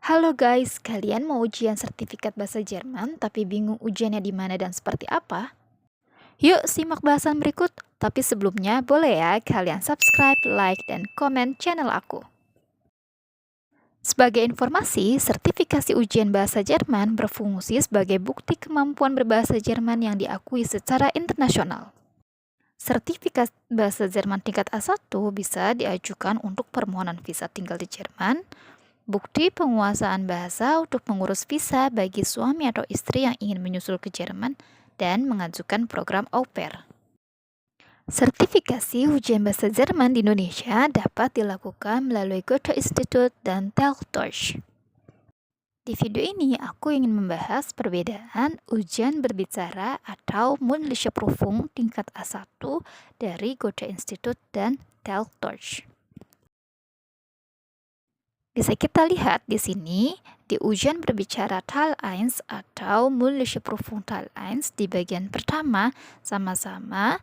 Halo guys, kalian mau ujian sertifikat bahasa Jerman tapi bingung ujiannya di mana dan seperti apa? Yuk simak bahasan berikut. Tapi sebelumnya boleh ya kalian subscribe, like, dan komen channel aku. Sebagai informasi, sertifikasi ujian bahasa Jerman berfungsi sebagai bukti kemampuan berbahasa Jerman yang diakui secara internasional. Sertifikat bahasa Jerman tingkat A1 bisa diajukan untuk permohonan visa tinggal di Jerman, bukti penguasaan bahasa untuk mengurus visa bagi suami atau istri yang ingin menyusul ke Jerman, dan mengajukan program au pair. Sertifikasi ujian bahasa Jerman di Indonesia dapat dilakukan melalui Goethe Institut dan Teltosh. Di video ini, aku ingin membahas perbedaan ujian berbicara atau Mündliche Prüfung tingkat A1 dari Goethe Institut dan Teltosh. Bisa kita lihat di sini, di ujian berbicara Teil 1 atau Mündliche Prüfung Teil 1 di bagian pertama, sama-sama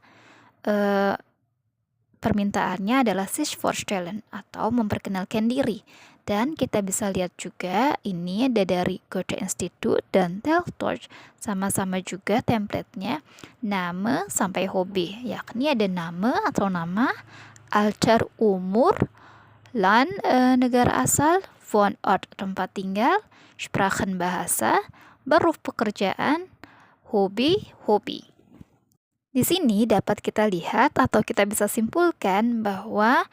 permintaannya adalah sich vorstellen atau memperkenalkan diri. Dan kita bisa lihat juga ini ada dari Goethe Institut dan Teltosh, sama-sama juga template-nya Name sampai hobi, yakni ada nama atau nama, Alter umur, Land negara asal, Wohnort tempat tinggal, Sprachen bahasa, Beruf pekerjaan, hobi. Di sini dapat kita lihat atau kita bisa simpulkan bahwa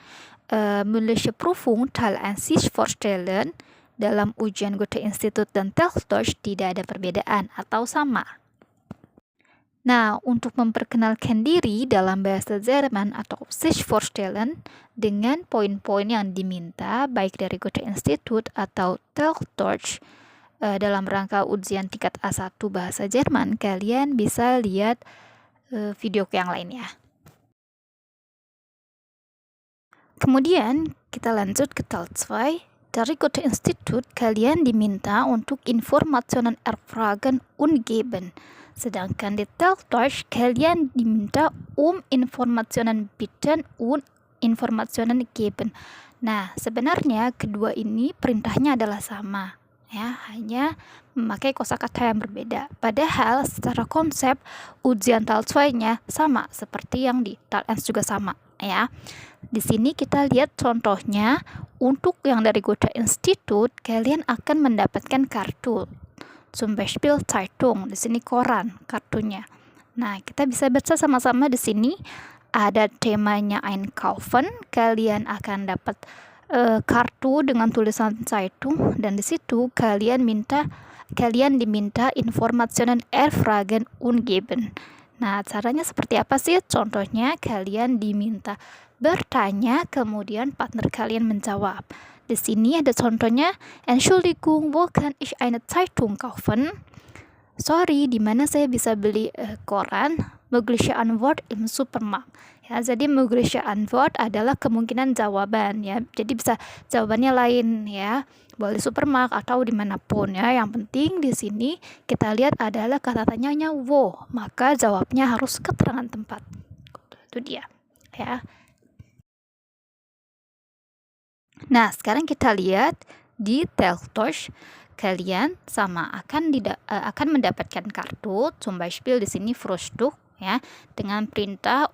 Mündliche Prüfung Teil 1 sich vorstellen dalam ujian Goethe Institut dan Teltosh tidak ada perbedaan atau sama. Nah, untuk memperkenalkan diri dalam bahasa Jerman atau sich vorstellen dengan poin-poin yang diminta baik dari Goethe Institut atau Teltosh dalam rangka ujian tingkat A1 bahasa Jerman, kalian bisa lihat video yang lainnya. Kemudian kita lanjut ke Teil 2. Dari Goethe Institut kalian diminta untuk Informationen erfragen und geben. Sedangkan di Teltosh kalian diminta Informationen bitten und Informationen geben. Nah, sebenarnya kedua ini perintahnya adalah sama, ya, hanya memakai kosakata yang berbeda. Padahal secara konsep ujian Teil 2-nya sama seperti yang di Teil 1 juga sama, ya. Di sini kita lihat contohnya. Untuk yang dari Goethe Institut, kalian akan mendapatkan kartu. Zum Beispiel Zeitung, di sini koran kartunya. Nah, kita bisa baca sama-sama di sini. Ada temanya Einkaufen, kalian akan dapat kartu dengan tulisan Zeitung, dan di situ kalian diminta Informationen erfragen und geben. Nah, caranya seperti apa sih? Contohnya kalian diminta bertanya, kemudian partner kalian menjawab. Di sini ada contohnya, Entschuldigung, wo kann ich eine Zeitung kaufen? Sorry, di mana saya bisa beli koran? Mögliche Antwort im Supermarkt. Ya, jadi mögliche Antwort adalah kemungkinan jawaban, ya. Jadi bisa jawabannya lain, ya. Boleh supermarket atau dimanapun, ya. Yang penting di sini kita lihat adalah kata tanyanya wo, maka jawabnya harus keterangan tempat. Itu dia, ya. Nah, sekarang kita lihat di Teltosh kalian akan mendapatkan kartu. Zum Beispiel di sini Frühstück, ya, dengan perintah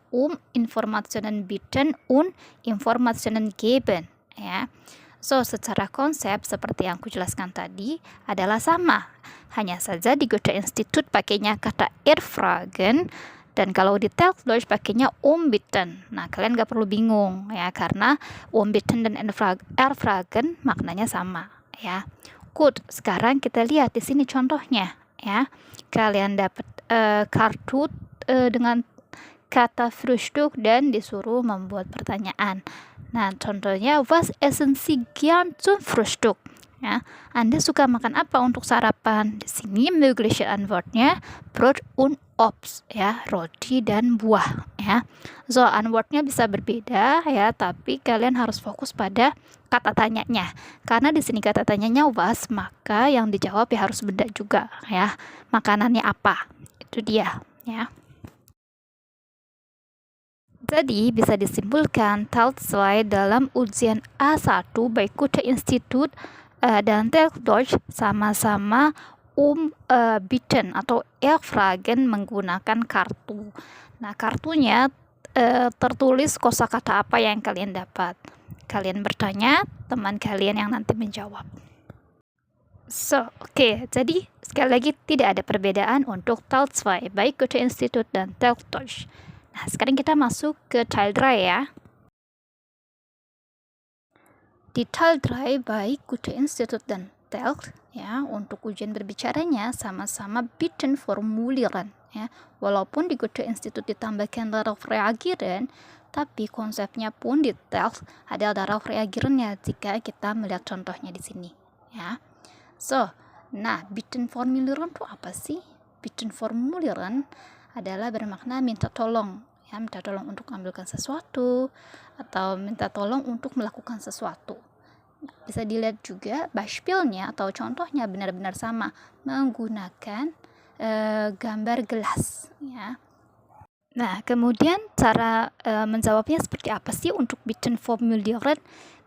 Informationen bitten und Informationen geben, ya. So, secara konsep seperti yang aku jelaskan tadi adalah sama. Hanya saja di Goethe Institut pakainya kata erfragen, dan kalau di Teltosh pakainya bitten. Nah, kalian gak perlu bingung, ya, karena bitten dan erfragen maknanya sama, ya. Good, sekarang kita lihat di sini contohnya, ya. Kalian dapat kartu dengan kata Frühstück dan disuruh membuat pertanyaan. Nah, contohnya, was essen Sie gern zum Frühstück? Ya, Anda suka makan apa untuk sarapan? Di sini mögliche Antwortnya Brot und Obst, ya, roti dan buah, ya. So, antwortnya bisa berbeda, ya, tapi kalian harus fokus pada kata tanyanya. Karena di sini kata tanyanya was, maka yang dijawab ya harus beda juga, ya. Makanannya apa? Itu dia, ya. Jadi bisa disimpulkan Teil 2 dalam ujian A1 baik Goethe Institut dan Deutsch sama-sama bitten atau erfragen menggunakan kartu. Nah, kartunya tertulis kosakata apa yang kalian dapat. Kalian bertanya, teman kalian yang nanti menjawab. Oke, jadi sekali lagi tidak ada perbedaan untuk Teil 2, baik Goethe-Institut dan Teil Deutsch. Nah, sekarang kita masuk ke Teil 3 ya. Di Teil 3, baik Goethe-Institut dan Teil, ya, untuk ujian berbicaranya sama-sama bitten formulieren, ya. Walaupun di Goethe-Institut ditambahkan darauf reagieren, tapi konsepnya pun di Teil ada darauf reagierennya jika kita melihat contohnya di sini, ya. Nah, bitten formulieren itu apa sih? Bitten formulieren adalah bermakna minta tolong, ya, minta tolong untuk ambilkan sesuatu atau minta tolong untuk melakukan sesuatu. Bisa dilihat juga Beispielnya atau contohnya benar-benar sama menggunakan gambar gelas, ya. Nah, kemudian cara menjawabnya seperti apa sih untuk bitten formulieren?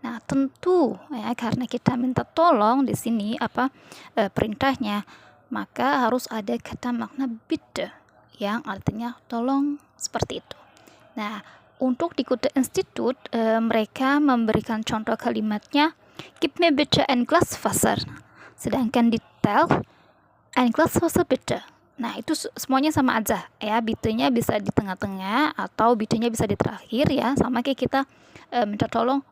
Nah, tentu ya, karena kita minta tolong di sini perintahnya, maka harus ada kata makna bitte yang artinya tolong, seperti itu. Nah, untuk di Goethe-Institut mereka memberikan contoh kalimatnya gib mir bitte ein Glas Wasser. Sedangkan di Teil ein Glas Wasser bitte. Nah, itu semuanya sama aja ya, bitte-nya bisa di tengah-tengah atau bitte-nya bisa di terakhir ya, sama kayak kita minta tolong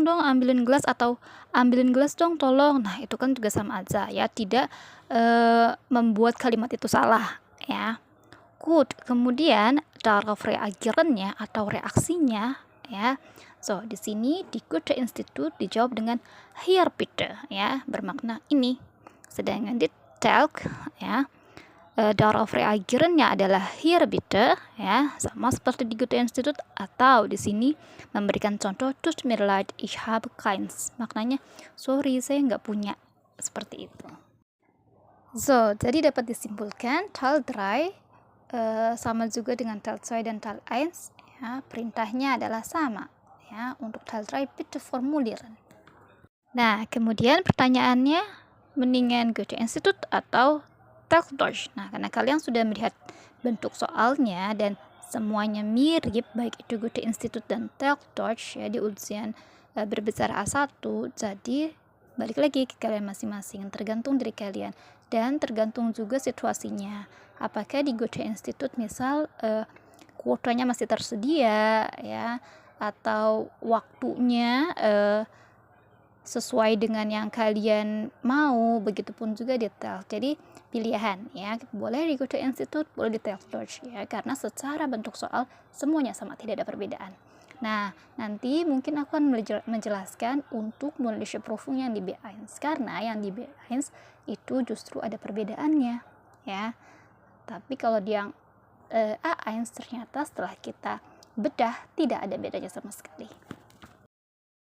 dong ambilin gelas atau ambilin gelas dong tolong. Nah, itu kan juga sama aja ya, tidak membuat kalimat itu salah ya. Good, kemudian darauf reagierennya atau reaksinya ya. Di sini di Goethe-Institut dijawab dengan hier bitte ya, bermakna ini. Sedangkan di Teil ya, darauf reagierennya adalah hier bitte ya, sama seperti di Goethe-Institut, atau di sini memberikan contoh tut mir leid ich habe keins, maknanya sorry saya nggak punya, seperti itu. Jadi dapat disimpulkan Teil 3 sama juga dengan Teil 2 dan Teil 1 ya, perintahnya adalah sama ya. Untuk Teil 3 bitte formulieren. Nah, kemudian pertanyaannya, mendingan Goethe-Institut atau Teil Deutsch? Nah, karena kalian sudah melihat bentuk soalnya dan semuanya mirip, baik itu Goethe-Institut dan Teil Deutsch ya, di ujian berbicara A1, jadi balik lagi ke kalian masing-masing, tergantung dari kalian dan tergantung juga situasinya. Apakah di Goethe-Institut misal kuotanya masih tersedia ya, atau waktunya sesuai dengan yang kalian mau, begitupun juga di Teil. Jadi pilihan ya, boleh di Goethe-Institut, boleh di Teil Deutsch ya, karena secara bentuk soal semuanya sama, tidak ada perbedaan. Nah, nanti mungkin aku akan menjelaskan untuk mündliche Prüfung yang di B1, karena yang di B1 itu justru ada perbedaannya ya. Tapi kalau di yang A1 ternyata setelah kita bedah tidak ada bedanya sama sekali.